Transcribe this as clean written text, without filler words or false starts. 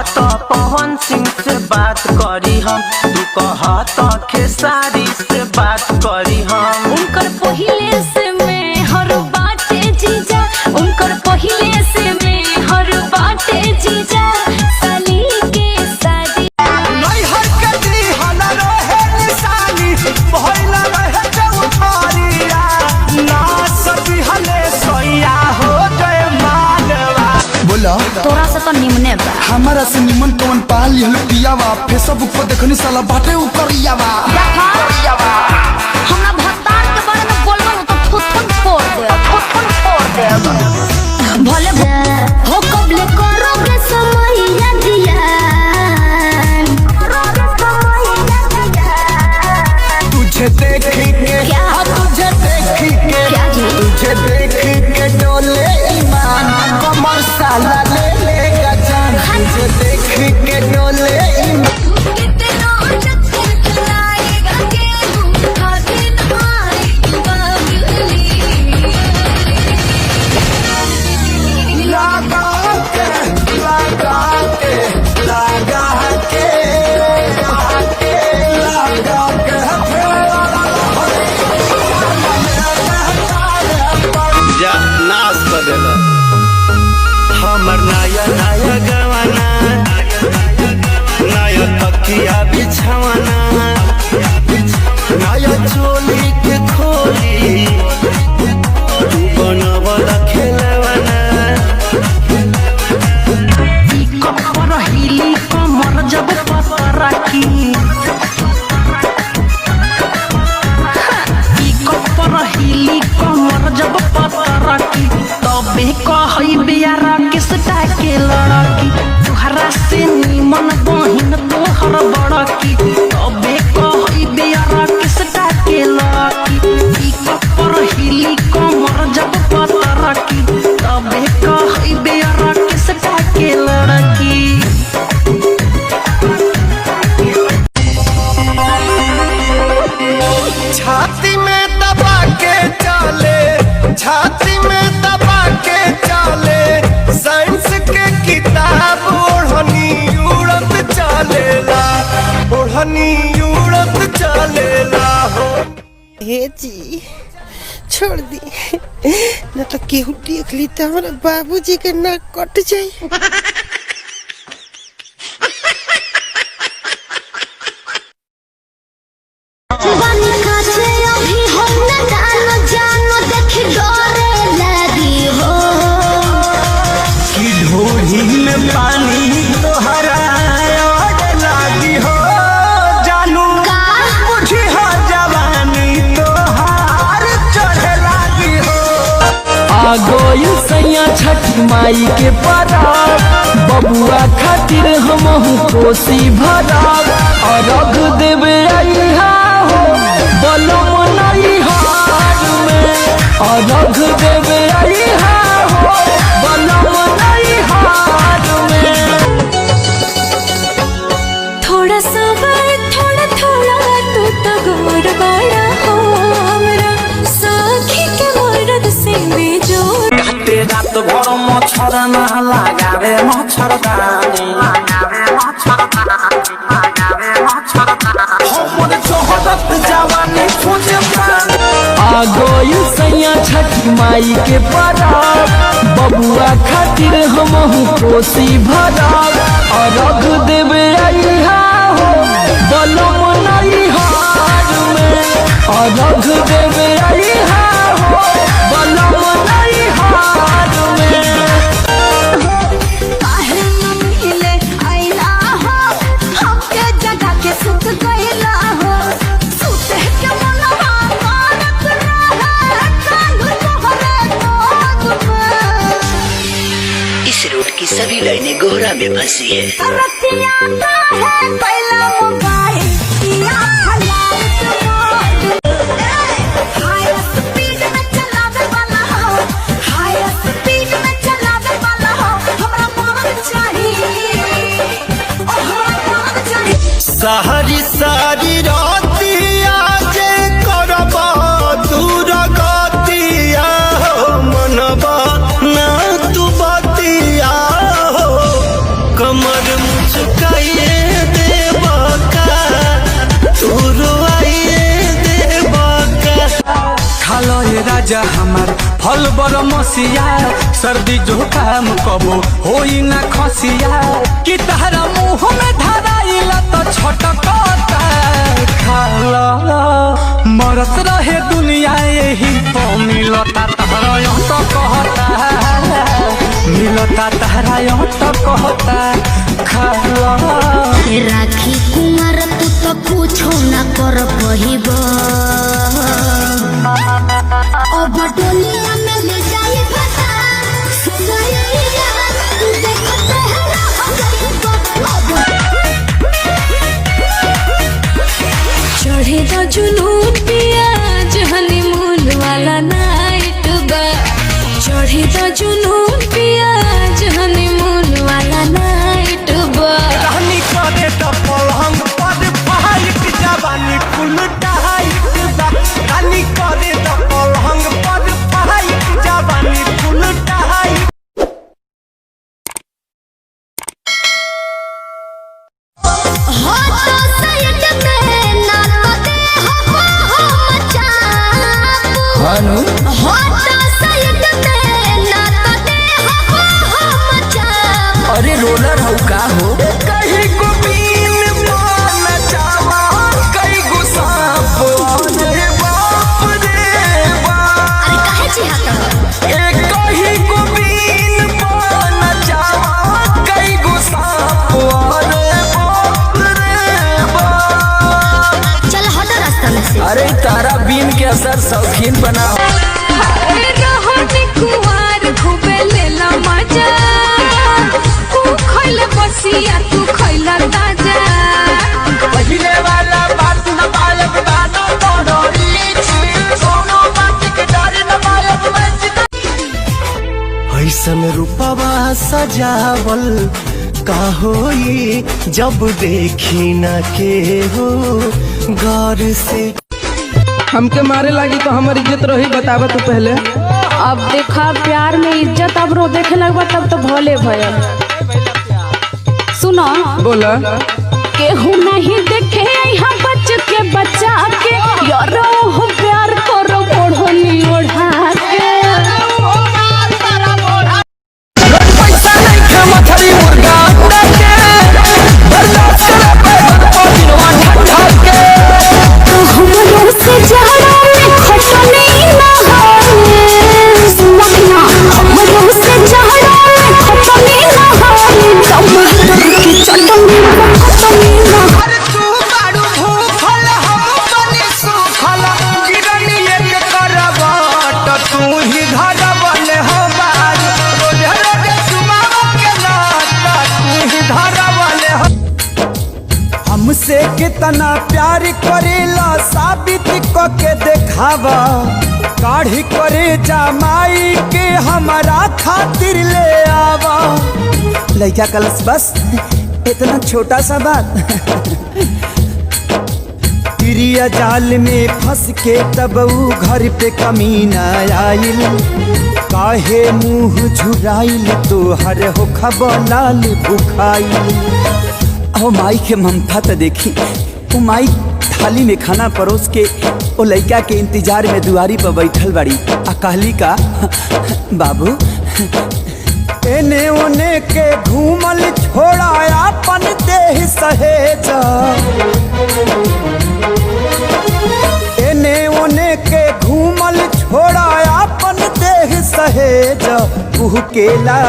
कहता पवन सिंह से बात करी हम, तू कहता खेसारी से बात करी हम। उनकर पहिले से मैं हर बाटे जीजा, उनकर पहिले से मैं हर बाटे जीजा। साली के शादी नहीं हर के दी हला रहे निशानी, भइला रहे चौथारिया ना सभी हले सोया हो गए मानवा। बोला तोरा से तो निमने बा, हमारा से निमन कौन पाली हल पियावा, फेसबुक पर देखनी साला बाटे उ करियावा। हमरा भत्तार के बारे में बोलबो तो थुथन फोड़ दे भले हो कबले करोगे समैया दिया। तुझे देखेंगे क्या? तुझे देखेंगे क्या जी? तुझे देखेंगे डोले ईमान, कमर साला ले लेगा जान। तुझे देखेंगे डोले ईमान। हमर नया नया गवाना, नया तकिया बिछवाना, नया चोली के खोली तू बनवला खेलवाना। कमर हिली कमर जब पता राखी, कमर हिली कमर जब पता राखी, तबे कहई बियारा किसटा के लड़की। तुहरा से निमन बहिन तोहर बड़की, तबे कहई बियारा किसटा के लड़की। कपर हिली कमर जब पता राखी, तबे कहई बियारा किसटा के लड़की। छाती में दबा के चले, छाती में दबा के चले, साइंस के किताब ओढ़नी उड़त चलेला, ओढ़नी उड़त चलेला हो। हे जी छोड़ दी न तो केहू देख ली तो हमारा बाबूजी के नाक कट जाई। ढोली में पानी तोहरा लागी हो जानू, बुझी हो जवानी तोहार चढ़े लागी हो। आ गइल सैया छठी माई के पराब, बबुआ खातिर हमहू कोसी भराब। अरघ देवे अइहा हो बलम नहीं हार में, अरघ देवे अइहा हो बलम नहीं हार में। थोड़ा सबर थोड़ा थोड़ा तू तो गोर बड़ा हो, हमरा साखी के मर्द से बेजोर। काटे रात भर मच्छर ना लगावे मच्छरदानी, हमर जोहरत जवानी खोजे प्राण। आ गइल सैया छठी माई के पराब, बबुआ खातिर हमहू कोसी भराब। अरघ देवे अइहा हो बलम नहीं हार में, अरघ देवे अइहा हो बलम नहीं हार में। काहे न मिले आइला हो, हमके जगा के सुत गइला हो। सुते के मनवा मारत रहे, कानू तोहरे गोद में। इस रूट की सभी लाइनें गोहरा में फंसी है। रतिया का है पहला मोबाइल, या फलाइट मोड। हाई स्पीड में चलावे वाला हो, हाई स्पीड में चलावे वाला हो। हमरा मौत चाहिए, ओ हमरा मौत चाहिए। सारी सारी रातिया जे करब दूर गतिया हो, मनबा ना तू बतिया हो, कमर राजा हमार फल बर मसिया सर्दी जुकाम कबो होई ना खसिया कि तहरा मुँह में धराइला तो छटकता खाला मरत रहे दुनिया यही तो मिलता तहरा यो तो कहता मिलता तहरा यो तो कहता खाला राखी कुमार तू तो कुछो ना कर पहिब अब डोलिया में ले जाए फसा सुनाई जवान तू देखो तेरा हो जाएगा चढ़े तो जुनून पियाज हनीमून वाला नाइट बा चढ़े तो जुनून पियाज हनीमून वाला नाइट बा रानी करे तो पलंग पर फाइट जवानी फुल टाइट बा रानी करे तो पलंग पर फाइट जवानी फुल टाइट हो तो साइड में ना तो दे हो मचापू भानु हो तो साइड में ना तो दे हो मचापू अरे रोलर हो का हो कहीं को बीन पाना चावा कहीं को सांप रे बाप रे बाप अरे काहे चिहाता एक कहीं को बीन पाना चावा कहीं को सांप रे बाप रे बाप चल हट रास्ता में से अरे तारा बीन के असर शौकीन बना रहनी कुंवार खूबे लेला मजा तू खइले बसिया तू खइला ताजा पहिले वाला बात न पायब गाना तोड़ोरी सोनो बात के डर न पायब मैं ऐसन रूपवा सजावल का होई जब देखी न के हो गौर से हमके मारे लगी तो हमारी इज्जत रही बतावा तू पहले। अब देखा प्यार में इज्जत अब रो देखे लगवा तब तो भले भयल सुनो बोला केहू नहीं देखे यहाँ बच के बचा के यारो हो प्यार करो ओढ़नी ओढ़ा के पैसा नहीं खे मछली मुर्गा उड़ा के बर्दाश्त करे पे दिनवा ठंडा के हमरो से जहरा में खटनी ना होए सुमना हमरो से जहरा में खटनी ना होए टमाटर की चटनी में खटनी ना अरे तू बाड़ू भूखल हम बनी सुखल गिरनी एक करबाट तू ही घर बने हो बार रोज रोज सुमावा के नाता तू ही घर बने हो हमसे कितना प्यार करेला साबित क के देखावा काढ़ी करे जमाई के हमारा खातिर ले आवा लइका कलस बस इतना छोटा सा बात प्रिया जाल में फंस के तब ऊ घर पे कमीना आइल काहे मुंह झुराइल तो हर हो खबलाल बुखाइल ओ माई के ममता तो देखी ओ माई थाली में खाना परोस के ओ लइका के इंतजार में दुआरी पर बैठल बाड़ी आ कहली का बाबू एने ओने के घूमल छोड़ा अपन देह सहेज एने ओने के घूमल छोड़ा अपन देह सहेज कुह केला